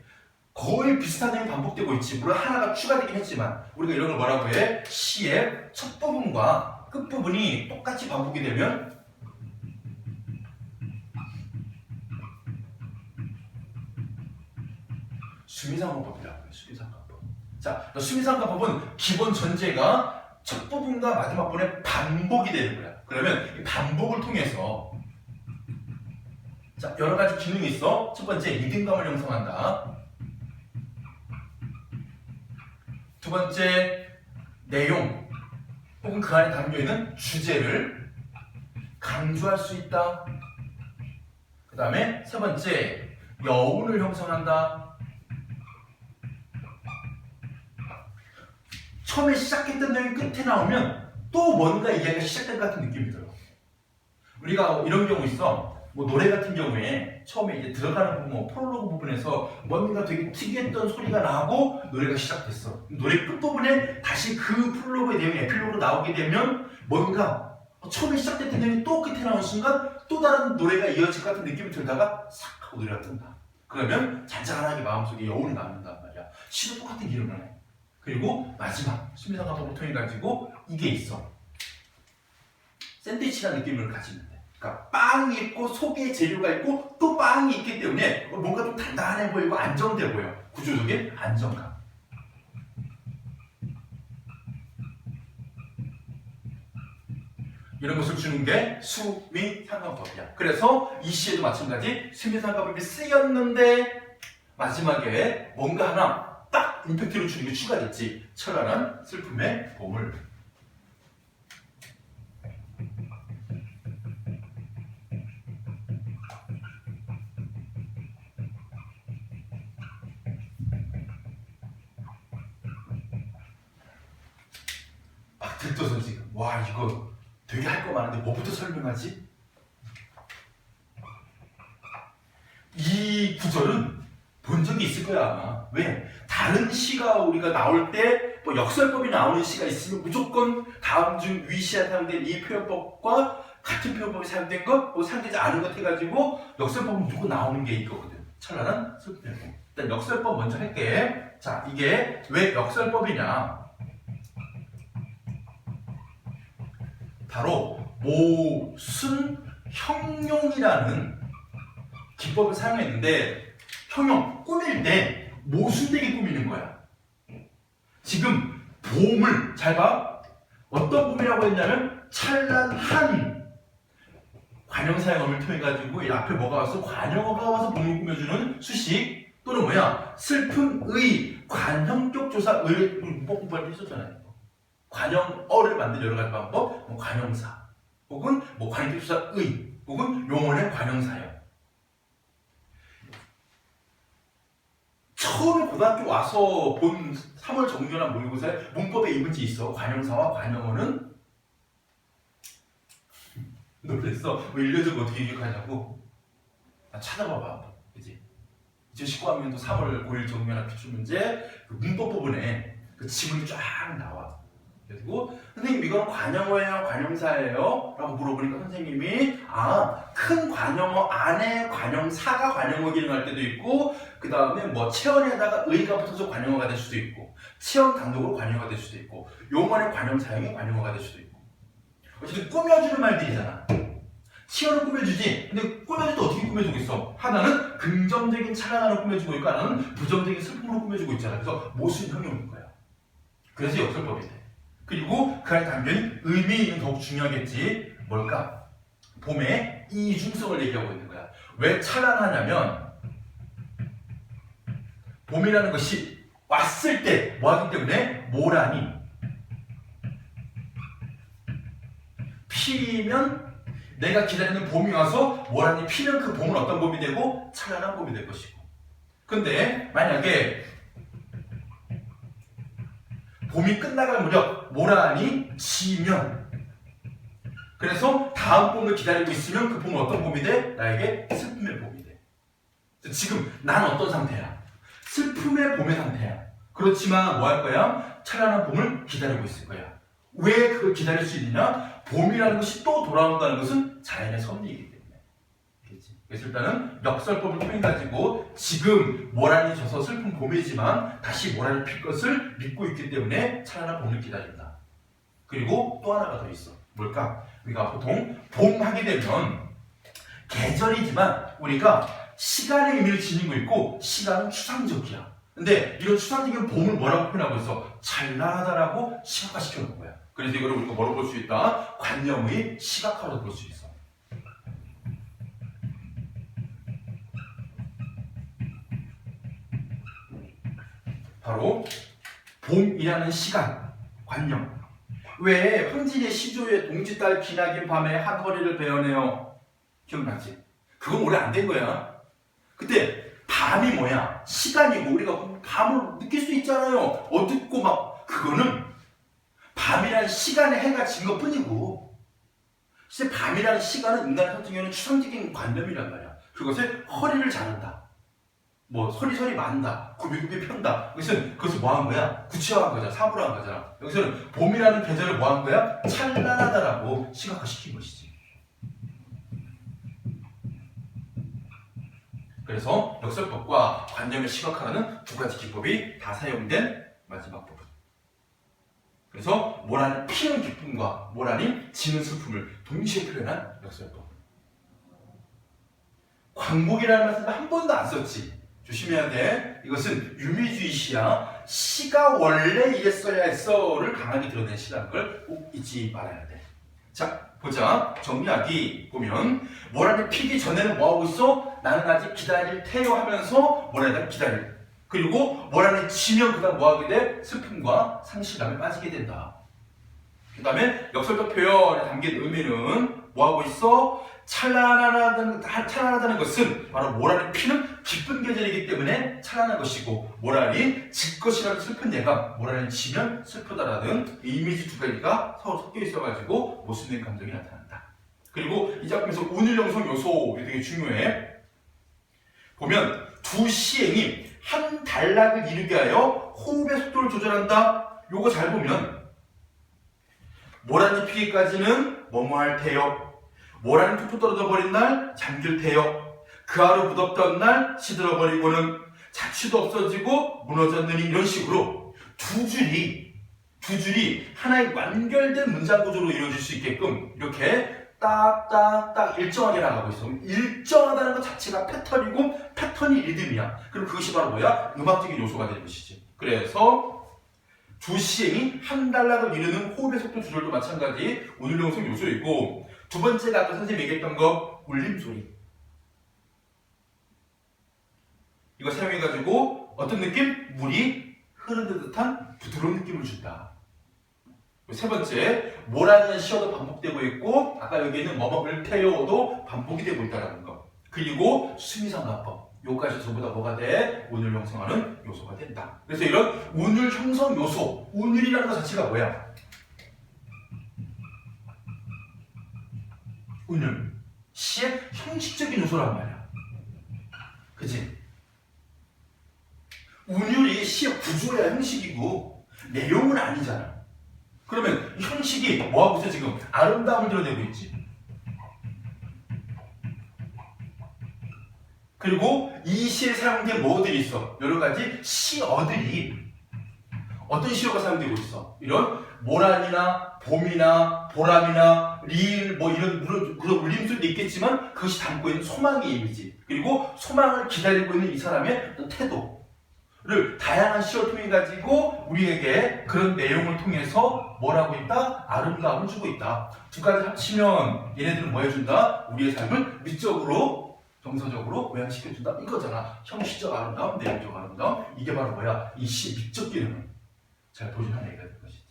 Speaker 1: 거의 비슷한 내용이 반복되고 있지. 물론 하나가 추가되긴 했지만 우리가 이런 걸 뭐라고 해? 시의 첫 부분과 끝 부분이 똑같이 반복이 되면 수미상관법이라고 해요. 수미상관법. 자, 수미상관법은 기본 전제가 첫 부분과 마지막 부분의 반복이 되는 거야. 그러면 이 반복을 통해서 자, 여러 가지 기능이 있어. 첫 번째, 리듬감을 형성한다. 두 번째, 내용 혹은 그 안에 담겨있는 주제를 강조할 수 있다. 그 다음에 세 번째, 여운을 형성한다. 처음에 시작했던 내용이 끝에 나오면 또 뭔가 이야기가 시작된 것 같은 느낌이 들어. 우리가 이런 경우 있어. 뭐 노래 같은 경우에 처음에 이제 들어가는 부분, 뭐 프롤로그 부분에서 뭔가 되게 특이했던 소리가 나고 노래가 시작됐어. 노래 끝부분에 다시 그 프롤로그의 내용이 에필로그로 나오게 되면 뭔가 처음에 시작됐던 내용이 또 끝에 나오는 순간 또 다른 노래가 이어질 것 같은 느낌이 들다가 싹 하고 노래가 뜬다. 그러면 잔잔하게 마음속에 여운이 남는단 말이야. 시도 똑같은 기능을 해. 그리고 마지막 수미상관법을 통해 가지고 이게 있어. 샌드위치라는 느낌을 가지는데, 그러니까 빵이 있고 속에 재료가 있고 또 빵이 있기 때문에 뭔가 좀 단단해 보이고 안정돼 보여. 구조적인 안정감. 이런 것을 주는 게 수미상관법이야. 그래서 이 시에도 마찬가지 수미상관법이 쓰였는데 마지막에 뭔가 하나 딱 임팩트를 주는 게 추가됐지. 찬란한 슬픔의 보물. 박택도 선생님, 와 이거 되게 할 거 많은데 뭐부터 설명하지? 이 구절은 본 적이 있을 거야 아마. 왜? 다른 시가 우리가 나올 때 뭐 역설법이 나오는 시가 있으면 무조건 다음 중 위시에 사용된 이 표현법과 같은 표현법이 사용된 것, 뭐 사용되지 않은 것 해가지고 역설법은 무조건 나오는 게 있거든. 찬란한 슬픔. 일단 역설법 먼저 할게. 자, 이게 왜 역설법이냐? 바로 모순 형용이라는 기법을 사용했는데 형용, 꾸밀 때 모순되게 꾸미는 거야. 지금 봄을 잘 봐. 어떤 봄이라고 했냐면 찬란한 관형사형어를 통해가지고 이 앞에 뭐가 와서 관형어가 와서 봄을 꾸며주는 수식 또는 뭐야 슬픔의 관형격 조사 의 문법 공부할 때 있었잖아요. 관형어를 만든 여러 가지 방법, 뭐 관형사 혹은 뭐 관형격 조사 의 혹은 용언의 관형사형. 처음에 고등학교 와서 본 3월 정규나 모의고사에 문법에 이 문제 있어. 관형사와 관형어는 놀랬어. 뭐 일려주고 어떻게 기억하냐고. 찾아봐봐. 그치? 2019학년도 3월 5일 정규나 기출문제 그 문법 부분에 그 지문이 쫙 나와. 그리고 선생님 이건 관형어예요? 관형사예요? 라고 물어보니까 선생님이 큰 관형어 안에 관형사가 관형어 기능할 때도 있고 그 다음에 뭐 체언에다가 의가 붙어서 관형어가 될 수도 있고 체언 단독으로 관형어가 될 수도 있고 용언의 관형사형이 관형어가 될 수도 있고 어쨌든 꾸며주는 말들이잖아. 체언을 꾸며주지. 근데 꾸며줄 때 어떻게 꾸며주겠어? 하나는 긍정적인 찬란함으로 꾸며주고 있고 하나는 부정적인 슬픔으로 꾸며주고 있잖아. 그래서 모순 형용인 거야. 그래서 역설법이 돼. 그리고 그 안에 당연히 의미는 더욱 중요하겠지. 뭘까? 봄의 이중성을 얘기하고 있는 거야. 왜 찬란하냐면 봄이라는 것이 왔을 때 뭐하기 때문에 모란이 피면 내가 기다리는 봄이 와서 모란이 피면 그 봄은 어떤 봄이 되고 찬란한 봄이 될 것이고 근데 만약에 봄이 끝나갈 무렵 모란이 지면 그래서 다음 봄을 기다리고 있으면 그 봄은 어떤 봄이 돼? 나에게 슬픔의 봄이 돼. 지금 난 어떤 상태야? 슬픔의 봄의 상태야. 그렇지만 뭐 할 거야? 찬란한 봄을 기다리고 있을 거야. 왜 그걸 기다릴 수 있느냐? 봄이라는 것이 또 돌아온다는 것은 자연의 섭리이기 때문에. 그래서 일단은 역설법을 통해가지고 지금 모란이 져서 슬픈 봄이지만 다시 모란이 필 것을 믿고 있기 때문에 찬란한 봄을 기다린다. 그리고 또 하나가 더 있어. 뭘까? 우리가 보통 봄 하게 되면 계절이지만 우리가 시간의 의미를 지니고 있고 시간은 추상적이야. 근데 이런 추상적인 봄을 뭐라고 표현하고 있어? 찬란하다라고 시각화시켜 놓은 거야. 그래서 이거를 우리가 뭐로 볼 수 있다? 관념의 시각화로 볼 수 있어. 바로 봄이라는 시간, 관념. 왜 황진의 시조의 동짓달 기나긴 밤에 한 허리를 베어내어 기억나지? 그건 오래 안 된 거야. 그때 밤이 뭐야? 시간이고 우리가 밤을 느낄 수 있잖아요. 어둡고 막 그거는 밤이라는 시간에 해가 진 것뿐이고 실제 밤이라는 시간은 인간의 같은 경우는 추상적인 관념이란 말이야. 그것에 허리를 자른다. 뭐 서리서리 만다, 굽이굽이 편다. 그것을 뭐 한 거야? 구체화한 거잖아. 사고로 한 거잖아. 여기서는 봄이라는 계절을 뭐 한 거야? 찬란하다라고 시각화시킨 것이지. 그래서 역설법과 관념의 시각화라는 두 가지 기법이 다 사용된 마지막 부분. 그래서 모란이 피는 기쁨과 모란이 지는 슬픔을 동시에 표현한 역설법. 광복이라는 말씀을 한 번도 안 썼지. 조심해야 돼. 이것은 유미주의 시야. 시가 원래 이랬어야 했어를 강하게 드러낸 시라는 걸 꼭 잊지 말아야 돼. 자, 보자. 정리하기 보면 모란이 피기 전에는 뭐하고 있어? 나는 아직 기다릴 테요 하면서 모란이 기다릴. 그리고 모란이 지면 그 다음 뭐하게 돼? 슬픔과 상실감에 빠지게 된다. 그 다음에 역설적 표현에 담긴 의미는 뭐하고 있어? 찬란하다는 것은 바로 모란이 피는 기쁜 계절이기 때문에 찬란한 것이고, 모란이 질 것이라는 슬픈 예감, 모란이 지면 슬프다라는 이미지 두 가지가 서로 섞여 있어가지고 모순된 감정이 나타난다. 그리고 이 작품에서 운율 형성 요소 되게 중요해. 보면 두 시행이 한 단락을 이루게 하여 호흡의 속도를 조절한다. 요거 잘 보면 모란이 피기까지는 뭐뭐 할 테요. 모란이 툭툭 떨어져 버린 날 잠길 테요. 그 하루 무덥던 날 시들어 버리고는 자취도 없어지고 무너졌느니, 이런 식으로 두 줄이 하나의 완결된 문장 구조로 이루어질 수 있게끔 이렇게 딱딱딱 일정하게 나가고 있어. 일정하다는 것 자체가 패턴이고, 패턴이 리듬이야. 그럼 그것이 바로 뭐야? 음악적인 요소가 되는 것이지. 그래서 두 시행이 한 단락을 이루는 호흡의 속도 조절도 마찬가지 운율 형성 요소이고, 두 번째가 아까 선생님이 얘기했던 거 울림소리. 이거 사용해가지고 어떤 느낌? 물이 흐르는 듯한 부드러운 느낌을 준다. 세 번째, 뭐라는 시어도 반복되고 있고, 아까 여기에는 뭐뭐를 태요도 반복이 되고 있다는 거. 그리고 수미상가법. 요까지 전부 다 뭐가 돼? 운율 형성하는 요소가 된다. 그래서 이런 운율 형성 요소, 운율이라는 것 자체가 뭐야? 운율. 시의 형식적인 요소란 말이야. 그치? 운율이 시의 구조야 형식이고, 내용은 아니잖아. 그러면 이 형식이 뭐하고 있어 지금? 아름다움을 드러내고 있지. 그리고 이 시에 사용된 뭐들이 있어? 여러 가지 시어들이 어떤 시어가 사용되고 있어? 이런 모란이나 봄이나 보람이나 리을 뭐 이런 그런 울림소리도 있겠지만, 그것이 담고 있는 소망의 이미지, 그리고 소망을 기다리고 있는 이 사람의 태도를 다양한 시어를 통해 가지고 우리에게 그런 내용을 통해서 뭐라고 있다? 아름다움을 주고 있다. 두 가지 합치면 얘네들은 뭐 해준다? 우리의 삶을 미적으로 정서적으로 모양시켜준다 이거잖아. 형식적 아름다움, 내용적 아름다움. 이게 바로 뭐야? 이 시의 미적 기능을 잘 보여주는 얘기가 될 것이지.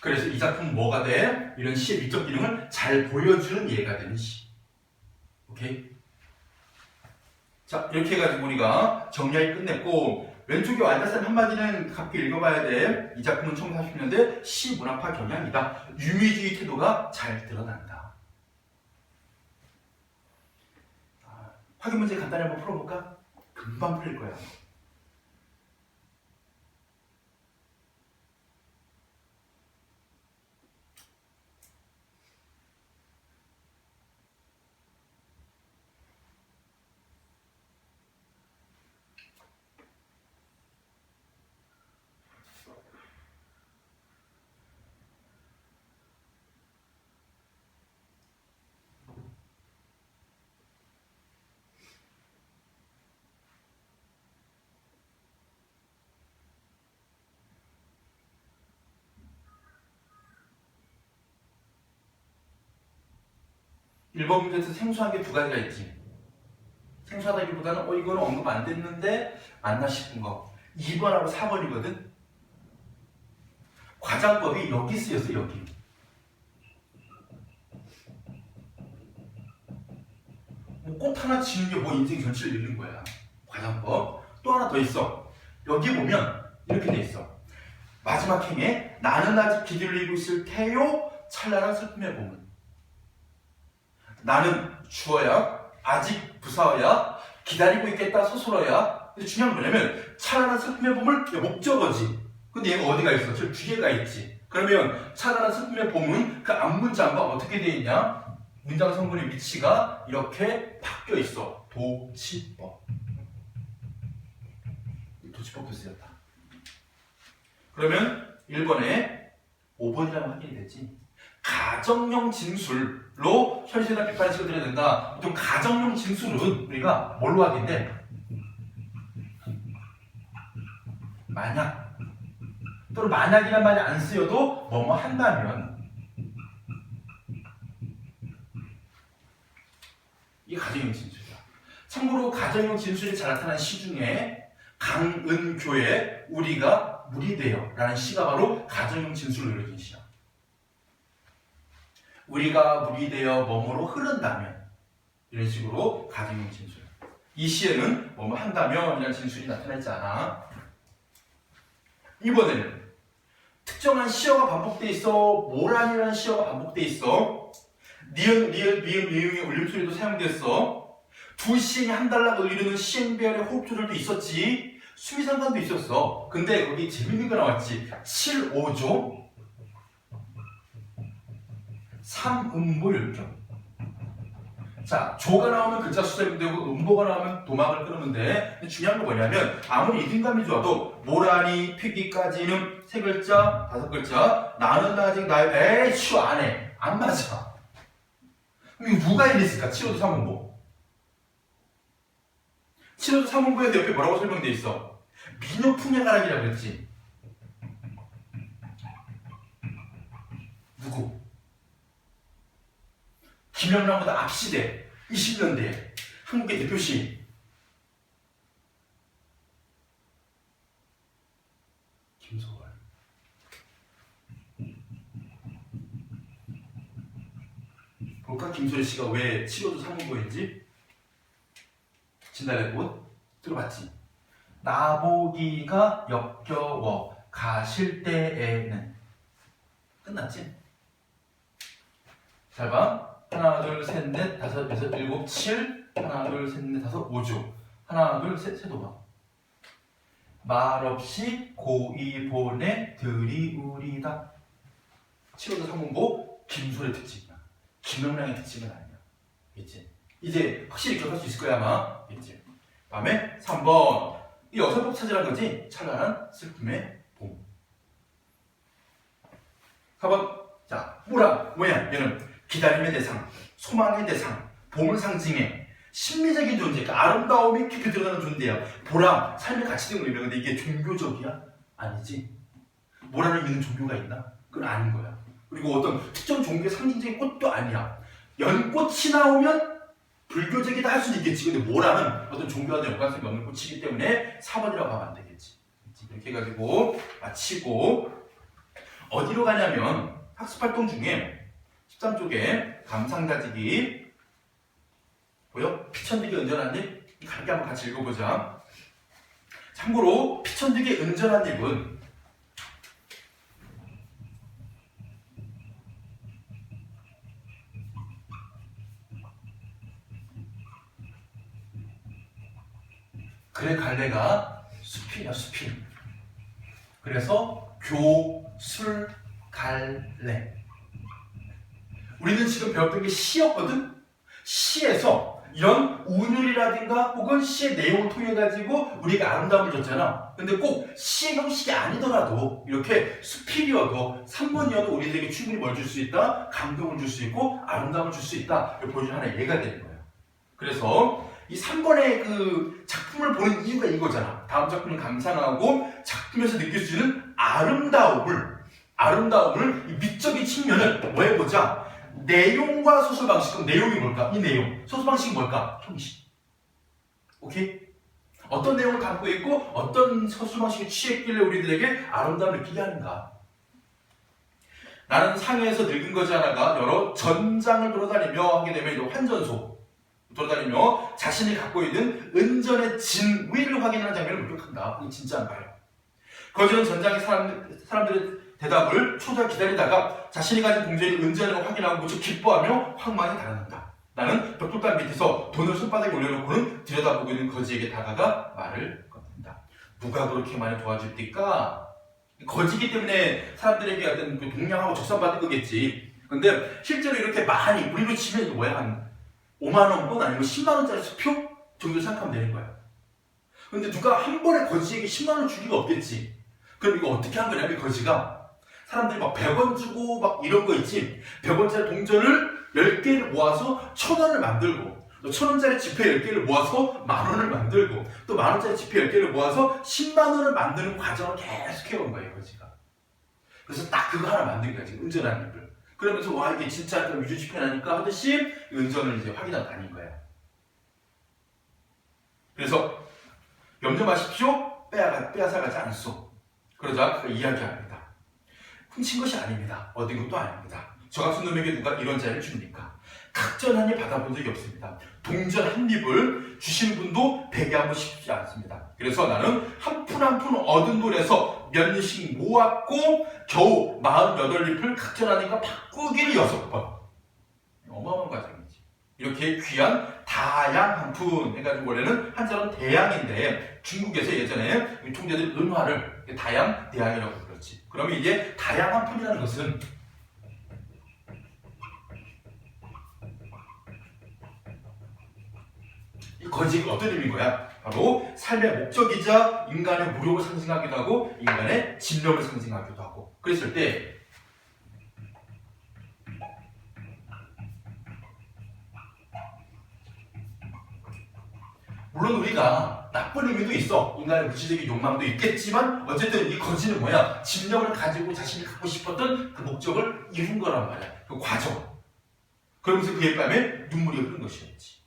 Speaker 1: 그래서 이 작품은 뭐가 돼? 이런 시의 미적 기능을 잘 보여주는 예가 되는 시. 오케이? 자, 이렇게 해가지고 우리가 정리하기 끝냈고, 왼쪽에 완자쌤 한마디는 각기 읽어봐야 돼. 이 작품은 1940년대 시문학파 경향이다. 유미주의 태도가 잘 드러난다. 확인 문제 간단히 한번 풀어볼까? 금방 풀릴 거야. 일본 문제에서 생소한 게 두 가지가 있지. 생소하다기보다는 이거는 언급 안 됐는데 맞나 싶은 거. 2번하고 4번이거든. 과장법이 여기 쓰였어, 여기. 뭐 꽃 하나 지는 게 뭐 인생 전체를 읽는 거야. 과장법. 또 하나 더 있어. 여기 보면 이렇게 돼 있어. 마지막 행에 나는 아직 기도를 이루고 있을 테요. 찬란한 슬픔의 봄은. 나는 주어야, 아직 부사어야, 기다리고 있겠다 서술어야. 근데 중요한 건 뭐냐면 찬란한 슬픔의 봄을 목적어지. 근데 얘가 어디가 있어? 저 뒤에가 있지. 그러면 찬란한 슬픔의 봄은 그 앞문장과 어떻게 되어 있냐? 문장 성분의 위치가 이렇게 바뀌어 있어. 도치법. 도치법도 쓰였다. 그러면 1번에 5번이라고 확인이 됐지. 가정용 진술로 현실이나 비판을 찍어드려야 된다. 보통 가정용 진술은 우리가 뭘로 하겠는데, 만약 또는 만약이란 말이 안 쓰여도 뭐뭐 한다면 이게 가정용 진술이야. 참고로 가정용 진술이 잘 나타난 시 중에 강은교의 우리가 물이 되어 라는 시가 바로 가정용 진술로 이루어진 시야. 우리가 물이 되어 뭐뭐로 흐른다면 이런 식으로 가정용 진술. 이 시에는 뭐뭐 한다면 이라는 진술이 나타나지 않아. 이번에는 특정한 시어가 반복돼 있어. 모란이라는 시어가 반복돼 있어. 니은, 리을, 미음, 미음의 울림소리도 사용됐어. 두 시행이 한 달락을 이루는 시행배열의 호흡조절도 있었지. 수미상관도 있었어. 근데 거기 재밌는 거 나왔지. 7, 5조 3음보율경. 자, 조가 나오면 글자 수정이 되고 음보가 나오면 도막을 끊으면 돼. 근데 중요한 건 뭐냐면 아무리 이등감이 좋아도 모란이, 피기까지는 세 글자, 다섯 글자. 나는 아직 나의 애추 안 해. 안 맞아. 그럼 이거 누가 이랬을까? 7호도 3음보. 7호도 3음보에서 옆에 뭐라고 설명돼 있어? 민요풍야가락이라고 그랬지. 누구? 김영란보다 앞시대 20년대 한국의 대표시 김소월. 볼까? 김소월 씨가 왜 7호도 3음보인지? 진달래 꽃 들어봤지? 나보기가 역겨워 가실 때에는. 끝났지? 잘 봐. 하나, 둘, 셋, 넷, 다섯, 여섯, 일곱, 칠. 하나, 둘, 셋, 넷, 다섯, 5조. 하나, 둘, 셋, 세도봐. 말없이 고이 보내 들이우리다. 7호도 3음보 김소래 특집이야. 김영란의 특집은 아니야. 있지? 이제 확실히 기억할 수 있을 거야 아마. 있지? 다음에 3번. 이 어설법 찾으라는 거지? 찬란한 슬픔의 봄. 4번. 자, 뭐야? 얘는 기다림의 대상, 소망의 대상, 봄을 상징해 심리적인 존재, 그러니까 아름다움이 깊이 들어가는 존재야. 보람, 삶의 가치 등을 이루는데 이게 종교적이야? 아니지. 모란을 믿는 종교가 있나? 그건 아닌 거야. 그리고 어떤 특정 종교의 상징적인 꽃도 아니야. 연꽃이 나오면 불교적이다 할 수는 있겠지. 근데 모란은 어떤 종교와도 연관성이 없는 꽃이기 때문에 4번이라고 하면 안 되겠지. 이렇게 해가지고 마치고 어디로 가냐면 학습활동 중에 13쪽에 감상다지기 보여? 피천득의 은전한 입? 가볍게 한번 같이 읽어보자. 참고로 피천득의 은전한 입은 그래 갈래가 숲이야 숲이. 그래서 교술 갈래. 우리는 지금 배웠던 게 시였거든? 시에서 이런 운율이라든가 혹은 시의 내용을 통해가지고 우리가 아름다움을 줬잖아. 근데 꼭 시의 형식이 아니더라도 이렇게 수필이어도 3번이어도 우리들에게 충분히 뭘 줄 수 있다? 감동을 줄 수 있고 아름다움을 줄 수 있다. 이걸 보여주는 하나의 예가 되는 거예요. 그래서 이 3번의 그 작품을 보는 이유가 이거잖아. 다음 작품을 감상하고 작품에서 느낄 수 있는 아름다움을 이 미적인 측면을 뭐 해보자. 내용과 소설 방식. 그럼 내용이 뭘까? 이 내용. 소설 방식이 뭘까? 형식. 오케이? 어떤 내용을 담고 있고 어떤 소설 방식을 취했길래 우리들에게 아름다움을 느끼게 하는가? 나는 상해에서 늙은 거지 하나가 여러 전장을 돌아다니며 하게 되면 이제 환전소 돌아다니며 자신이 갖고 있는 은전의 진위를 확인하는 장면을 목격한다. 이거 진짜인가요? 거지는 전장의 사람들의 대답을 초조하게 기다리다가 자신이 가진 동전의 은전을 확인하고 무척 기뻐하며 황망히 달아난다. 나는 벽돌단 밑에서 돈을 손바닥에 올려놓고는 들여다보고 있는 거지에게 다가가 말을 건넨다. 누가 그렇게 많이 도와줄까? 거지기 때문에 사람들에게 어떤 그 동냥하고 적산받는 거겠지. 근데 실제로 이렇게 많이 우리로 치면 이게 뭐야? 한 5만원 아니면 10만원짜리 수표 정도 생각하면 되는 거야. 근데 누가 한 번에 거지에게 10만원 줄 리가 없겠지. 그럼 이거 어떻게 한 거냐면 거지가 사람들이 막 100원 주고 막 이런 거 있지. 100원짜리 동전을 10개를 모아서 1000원을 만들고 또 1000원짜리 지폐 10개를 모아서 만원을 만들고 또 만원짜리 지폐 10개를 모아서 10만원을 만드는 과정을 계속 해온 거예요. 거지가. 그래서 딱 그거 하나 만든 거야, 지금 운전하는 립을. 그러면서 와 이게 진짜 위주치 편하니까 하듯이 운전을 이제 확인하고 다닌 거야. 그래서 염려 마십시오. 빼앗아가지 않소. 그러자 그가 이야기합니다. 훔친 것이 아닙니다. 얻은 것도 아닙니다. 저 같은 놈에게 누가 이런 자리를 줍니까? 각전 한 입 받아본 적이 없습니다. 동전 한 입을 주시는 분도 배개하고 싶지 않습니다. 그래서 나는 한 푼 한 푼 얻은 돈에서 몇 년씩 모았고 겨우 48잎을 각전하니까 바꾸기를 6번. 어마어마한 과정이지. 이렇게 귀한 다양 한 푼 해가지고 원래는 한자는 대양인데 중국에서 예전에 통제들 은화를 다양, 대양이라고 불렀지. 그러면 이제 다양 한 푼이라는 것은 이 거짓이 어떤 의미인 거야? 바로 삶의 목적이자 인간의 무력을 상징하기도 하고 인간의 진력을 상징하기도 하고 그랬을 때 물론 우리가 나쁜 의미도 있어. 인간의 물질적인 욕망도 있겠지만 어쨌든 이 거짓은 뭐야? 진력을 가지고 자신이 갖고 싶었던 그 목적을 이룬 거란 말이야. 그 과정. 그러면서 그에 밤에 눈물이 흐른 것이었지.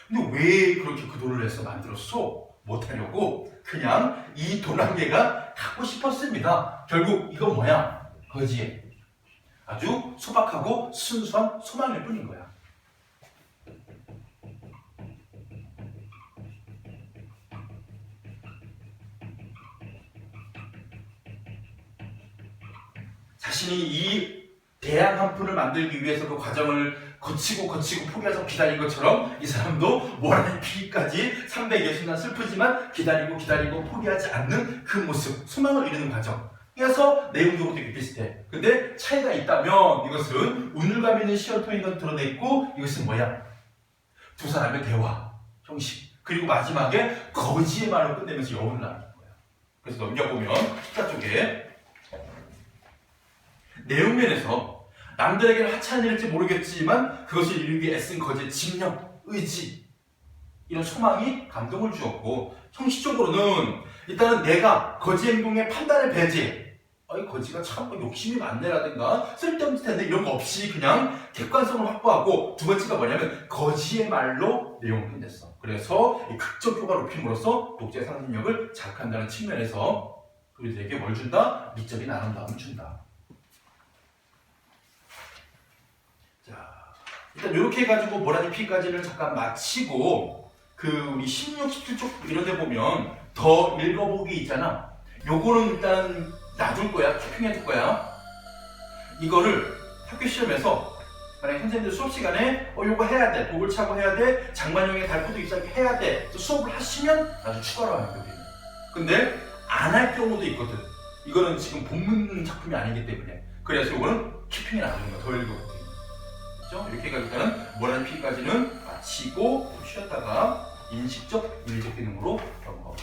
Speaker 1: 근데 왜 그렇게 그 돈을 내서 만들었어? 못하려고 그냥 이 돈 한 개가 갖고 싶었습니다. 결국 이건 뭐야? 거지에 아주 소박하고 순수한 소망일 뿐인 거야. 자신이 이 대양 한 푼을 만들기 위해서 그 과정을 거치고 포기해서 기다린 것처럼 이 사람도 모라는 피까지 360년 슬프지만 기다리고 포기하지 않는 그 모습, 소망을 이루는 과정. 그래서 내용적으로 되게 비슷해. 근데 차이가 있다면 이것은 운율감 있는 시어토인 건 드러냈고 이것은 뭐야? 두 사람의 대화, 형식. 그리고 마지막에 거지의 말로 끝내면서 여운을 남긴 거야. 그래서 넘겨보면 숫자 쪽에 내용면에서 남들에게는 하찮은 일일지 모르겠지만 그것을 이루기 위해 애쓴 거지의 집념, 의지 이런 소망이 감동을 주었고 형식적으로는 일단은 내가 거지 행동의 판단을 배제해 이 거지가 참 욕심이 많네라든가 쓸데없을 텐데 이런 거 없이 그냥 객관성을 확보하고 두 번째가 뭐냐면 거지의 말로 내용을 끝냈어. 그래서 이 극적 효과를 높임으로써 독자의 상징력을 자극한다는 측면에서 우리들에게 뭘 준다? 미적인 아름다움을 준다. 일단 이렇게 해가지고 모라니 피까지를 잠깐 마치고 그 우리 16, 17쪽 이런 데 보면 더 읽어보기 있잖아. 요거는 일단 놔둘 거야. 키핑해둘 거야. 이거를 학교 시험에서 만약에 선생님들 수업 시간에 요거 해야 돼. 독을 차고 해야 돼. 장관용의 달포도 있어 이렇게 해야 돼. 수업을 하시면 나중에 추가로 하는 거거든요. 근데 안 할 경우도 있거든. 이거는 지금 본문 작품이 아니기 때문에. 그래서 이거는 키핑해 놔두는 거야. 더 읽어보기. 이렇게 해가지고는 모라니 피까지는 마치고 쉬었다가 인식적, 윤리적 기능으로 넘어가고